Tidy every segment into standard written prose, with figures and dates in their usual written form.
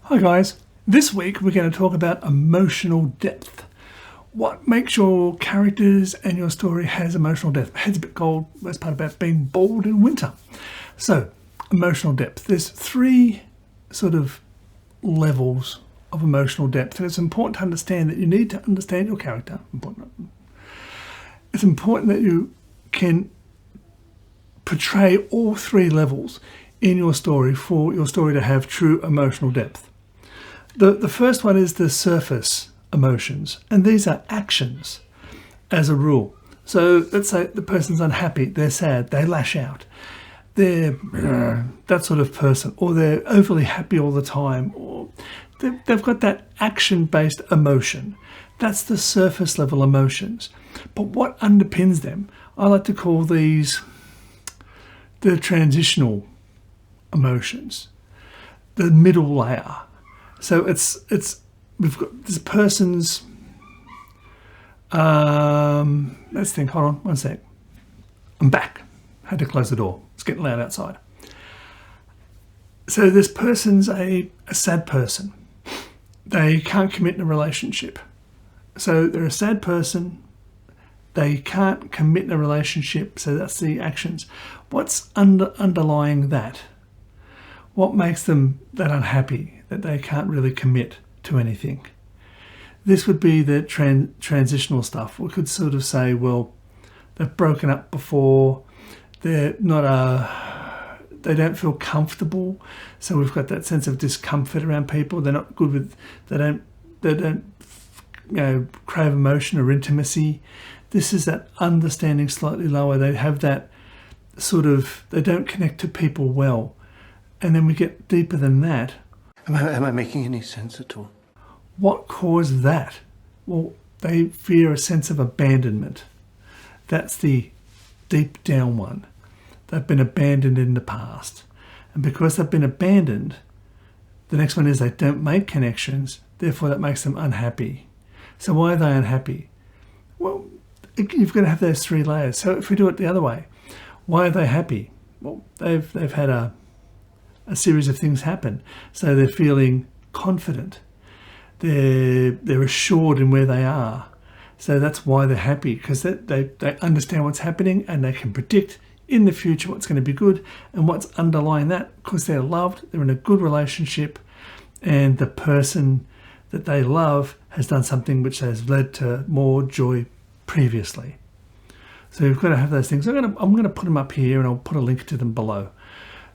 Hi guys, this week we're going to talk about emotional depth. What makes your characters and your story has emotional depth? My head's a bit cold, that's part about being bald in winter. So, emotional depth. There's three sort of levels of emotional depth, and it's important to understand that you need to understand your character. It's important that you can portray all three levels in your story for your story to have true emotional depth. The first one is the surface emotions, and these are actions as a rule. So let's say the person's unhappy, they're sad, they lash out. They're that sort of person, or they're overly happy all the time, or they've got that action-based emotion. That's the surface level emotions. But what underpins them, I like to call these the transitional emotions, the middle layer. So we've got this person's, let's think, hold on one sec. I'm back. Had to close the door. It's getting loud outside. So this person's a sad person. They can't commit in a relationship. So they're a sad person. They can't commit in a relationship. So that's the actions. What's underlying that? What makes them that unhappy that they can't really commit to anything? This would be the transitional stuff. We could sort of say, well, they've broken up before. They're not they don't feel comfortable. So we've got that sense of discomfort around people. They're not good with, they don't crave emotion or intimacy. This is that understanding slightly lower. They have that sort of, they don't connect to people well. And then we get deeper than that. Am I making any sense at all? What caused that? Well, they fear a sense of abandonment. That's the deep down one. They've been abandoned in the past. And because they've been abandoned, the next one is they don't make connections, therefore that makes them unhappy. So why are they unhappy? Well, you've got to have those three layers. So if we do it the other way, why are they happy? Well, they've had a series of things happen. So they're feeling confident. They're assured in where they are. So that's why they're happy, because they understand what's happening and they can predict in the future what's going to be good and what's underlying that, because they're loved, they're in a good relationship, and the person that they love has done something which has led to more joy previously. So you've got to have those things. I'm going to put them up here and I'll put a link to them below.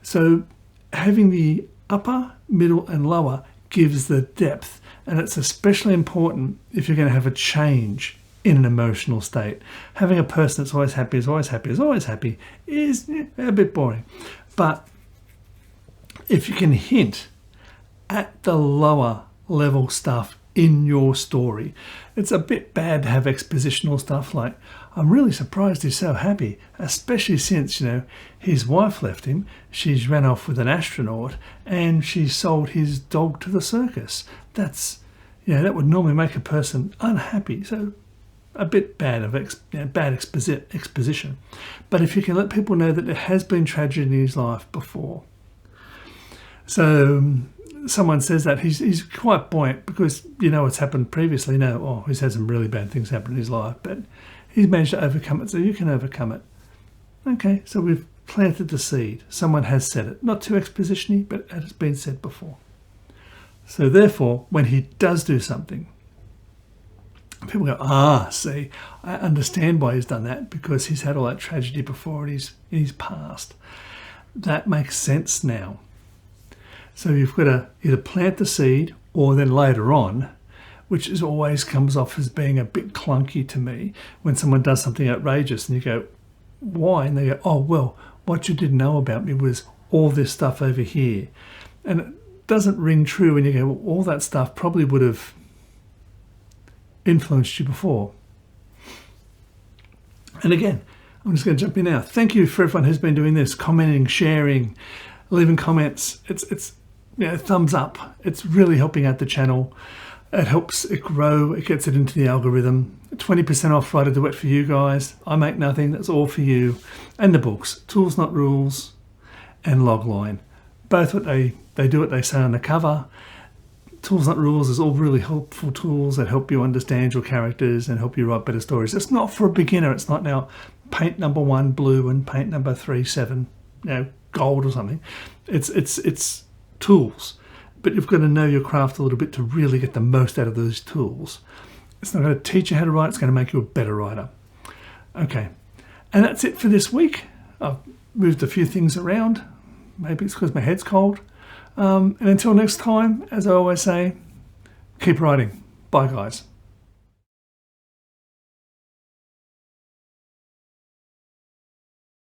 So having the upper, middle and lower gives the depth, and it's especially important if you're going to have a change in an emotional state. Having a person that's always happy, is always happy, is always happy is a bit boring. But if you can hint at the lower level stuff in your story, it's a bit bad to have expositional stuff like, I'm really surprised he's so happy, especially since, his wife left him, she's ran off with an astronaut, and she sold his dog to the circus. That's, that would normally make a person unhappy. So a bit bad of bad exposition. But if you can let people know that there has been tragedy in his life before. So someone says that he's quite buoyant because what's happened previously. He's had some really bad things happen in his life, but he's managed to overcome it, so you can overcome it. Okay, so we've planted the seed. Someone has said it. Not too exposition-y, but it has been said before. So therefore, when he does do something, people go, see, I understand why he's done that, because he's had all that tragedy before in his past. That makes sense now. So you've got to either plant the seed, or then later on, which is always comes off as being a bit clunky to me, when someone does something outrageous and you go, why? And they go, oh, well, what you didn't know about me was all this stuff over here. And it doesn't ring true when you go, well, all that stuff probably would have influenced you before. And again, I'm just going to jump in now. Thank you for everyone who's been doing this, commenting, sharing, leaving comments. It's thumbs up. It's really helping out the channel. It helps it grow. It gets it into the algorithm. 20% off writerduet for you guys. I make nothing. That's all for you. And the books, Tools Not Rules and Logline. Both they do what they say on the cover. Tools Not Rules is all really helpful tools that help you understand your characters and help you write better stories. It's not for a beginner. It's not now paint number 1 blue and paint number 3 7, gold or something. It's tools, but you've got to know your craft a little bit to really get the most out of those tools. It's not going to teach you how to write. It's going to make you a better writer. Okay, and that's it for this week. I've moved a few things around. Maybe it's because my head's cold. And until next time, as I always say, keep writing. Bye, guys.